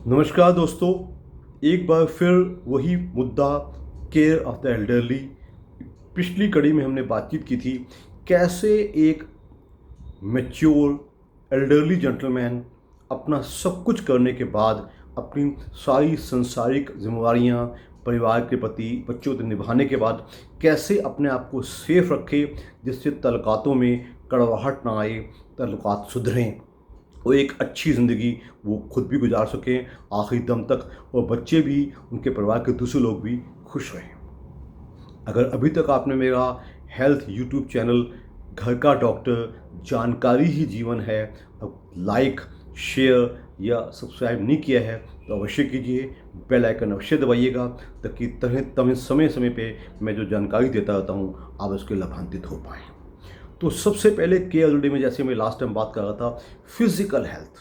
नमस्कार दोस्तों। एक बार फिर वही मुद्दा, केयर ऑफ द एल्डरली। पिछली कड़ी में हमने बातचीत की थी कैसे एक मैच्योर एल्डरली जेंटलमैन अपना सब कुछ करने के बाद अपनी सारी संसारिक जिम्मेवारियां परिवार के प्रति बच्चों को निभाने के बाद कैसे अपने आप को सेफ रखे, जिससे तल्लुकातों में कड़वाहट ना आए, तल्लुकात सुधरें, वो एक अच्छी ज़िंदगी वो खुद भी गुजार सकें आखिरी दम तक, और बच्चे भी, उनके परिवार के दूसरे लोग भी खुश रहें। अगर अभी तक आपने मेरा हेल्थ यूट्यूब चैनल घर का डॉक्टर जानकारी ही जीवन है लाइक, शेयर या सब्सक्राइब नहीं किया है तो अवश्य कीजिए। बेल आइकन अवश्य दबाइएगा ताकि तमें समय समय पे मैं जो जानकारी देता रहता हूँ आप उसके लाभान्वित हो पाएँ। तो सबसे पहले केयर ऑलरेडी में, जैसे मैं लास्ट टाइम बात कर रहा था, फिजिकल हेल्थ,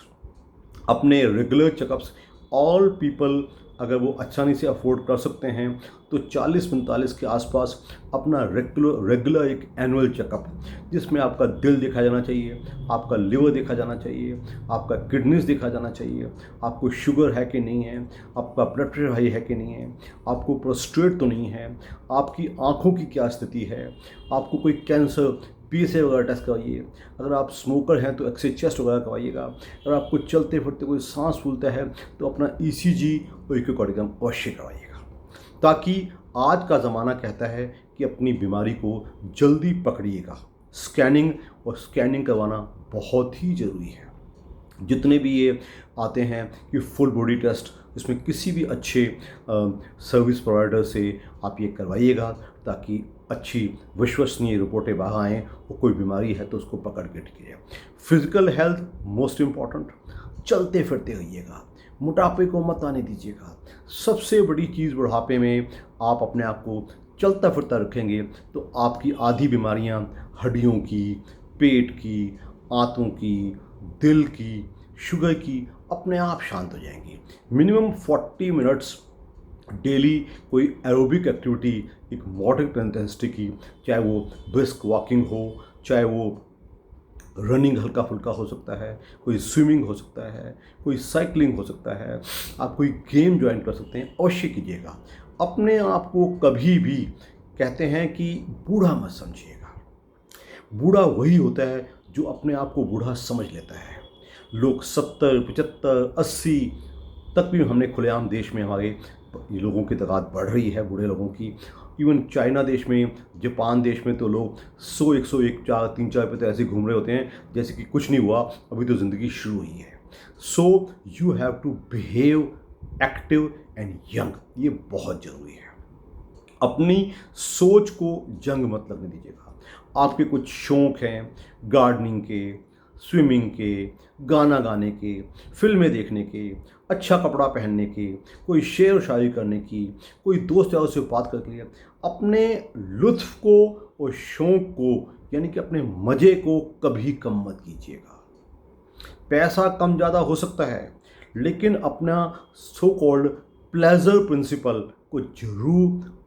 अपने रेगुलर चेकअप्स। ऑल पीपल अगर वो आसानी से अफोर्ड कर सकते हैं तो 40-45 के आसपास अपना रेगुलर एक एनुअल चेकअप, जिसमें आपका दिल देखा जाना चाहिए, आपका लिवर देखा जाना चाहिए, आपका किडनीज देखा जाना चाहिए, आपको शुगर है कि नहीं है, आपका ब्लड प्रेशर हाई है कि नहीं है, आपको प्रोस्टेट तो नहीं है, आपकी आँखों की क्या स्थिति है, आपको कोई कैंसर, PSA वगैरह टेस्ट करवाइए। अगर आप स्मोकर हैं तो एक्सरे चेस्ट वगैरह करवाइएगा। अगर आपको चलते फिरते कोई सांस फूलता है तो अपना ECG और इकोकार्डियोग्राम अवश्य करवाइएगा, ताकि आज का ज़माना कहता है कि अपनी बीमारी को जल्दी पकड़िएगा। स्कैनिंग करवाना बहुत ही ज़रूरी है। जितने भी ये आते हैं कि फुल बॉडी टेस्ट, इसमें किसी भी अच्छे सर्विस प्रोवाइडर से आप ये करवाइएगा, ताकि अच्छी विश्वसनीय रिपोर्टें बाहर आएँ और कोई बीमारी है तो उसको पकड़ के ठीक है। Physical health most important. चलते फिरते रहिएगा, मोटापे को मत आने दीजिएगा। सबसे बड़ी चीज़, बुढ़ापे में आप अपने आप को चलता फिरता रखेंगे तो आपकी आधी बीमारियां हड्डियों की, पेट की, आंतों की, दिल की, शुगर की अपने आप शांत हो जाएंगी। मिनिमम 40 मिनट्स डेली कोई एरोबिक एक्टिविटी, एक मॉडरेट इंटेंसिटी की, चाहे वो ब्रिस्क वॉकिंग हो, चाहे वो रनिंग हल्का फुल्का हो सकता है, कोई स्विमिंग हो सकता है, कोई साइकिलिंग हो सकता है, आप कोई गेम ज्वाइन कर सकते हैं, अवश्य कीजिएगा। अपने आप को कभी भी, कहते हैं कि बूढ़ा मत समझिएगा। बूढ़ा वही होता है जो अपने आप को बूढ़ा समझ लेता है। लोग 70, 75, 80 तक भी हमने खुलेआम देश में हमारे ये लोगों की तादाद बढ़ रही है, बूढ़े लोगों की। इवन चाइना देश में, जापान देश में तो लोग 100, 101, 4, 3, 4 पे तो ऐसे घूम रहे होते हैं जैसे कि कुछ नहीं हुआ, अभी तो ज़िंदगी शुरू हुई है। So you have to behave active and young, ये बहुत ज़रूरी है। अपनी सोच को जंग मत लगने दीजिएगा। आपके कुछ शौक़ हैं, गार्डनिंग के, स्विमिंग के, गाना गाने के, फिल्में देखने के, अच्छा कपड़ा पहनने के, कोई शेर व शायरी करने की, कोई दोस्त यारों से बात करके लिए, अपने लुत्फ़ को और शौक़ को, यानी कि अपने मज़े को कभी कम मत कीजिएगा। पैसा कम ज़्यादा हो सकता है, लेकिन अपना सो कॉल्ड प्लेजर प्रिंसिपल को जरूर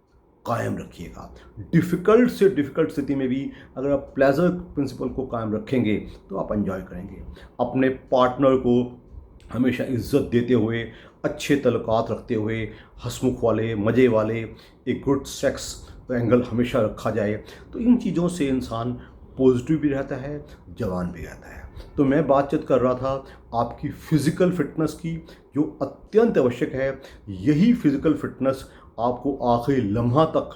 कायम रखिएगा। डिफ़िकल्ट से डिफ़िकल्ट स्थिति में भी अगर आप प्लेजर प्रिंसिपल को कायम रखेंगे तो आप एंजॉय करेंगे। अपने पार्टनर को हमेशा इज्जत देते हुए, अच्छे तल्लुकात रखते हुए, हंसमुख वाले, मज़े वाले, एक गुड सेक्स एंगल हमेशा रखा जाए, तो इन चीज़ों से इंसान पॉजिटिव भी रहता है, जवान भी रहता है। तो मैं बातचीत कर रहा था आपकी फ़िज़िकल फ़िटनेस की, जो अत्यंत आवश्यक है। यही फ़िज़िकल फ़िटनेस आपको आखिरी लम्हा तक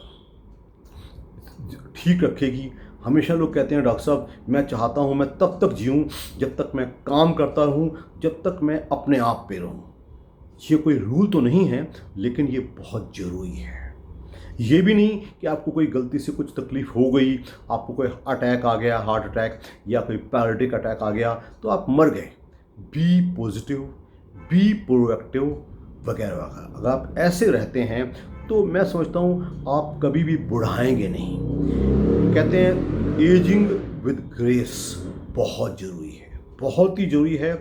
ठीक रखेगी। हमेशा लोग कहते हैं, डॉक्टर साहब मैं चाहता हूँ मैं तब तक जीऊँ जब तक मैं काम करता रहूँ, जब तक मैं अपने आप पे रहूँ। ये कोई रूल तो नहीं है, लेकिन ये बहुत ज़रूरी है। ये भी नहीं कि आपको कोई गलती से कुछ तकलीफ़ हो गई, आपको कोई अटैक आ गया, हार्ट अटैक या कोई पैरालिटिक अटैक आ गया तो आप मर गए। बी पॉजिटिव, बी प्रोएक्टिव वगैरह वगैरह। अगर आप ऐसे रहते हैं तो मैं समझता हूँ आप कभी भी बुढ़ाएंगे नहीं। कहते हैं एजिंग विद ग्रेस बहुत ज़रूरी है, बहुत ही ज़रूरी है।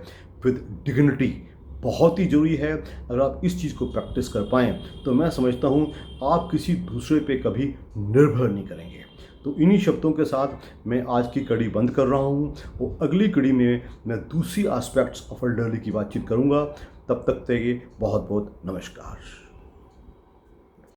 विद डिग्निटी बहुत ही ज़रूरी है। अगर आप इस चीज़ को प्रैक्टिस कर पाएँ तो मैं समझता हूँ आप किसी दूसरे पे कभी निर्भर नहीं करेंगे। तो इन्हीं शब्दों के साथ मैं आज की कड़ी बंद कर रहा हूँ। और अगली कड़ी में मैं दूसरी एस्पेक्ट्स ऑफ एल्डरली की बातचीत करूँगा। तब तक के लिए बहुत बहुत नमस्कार।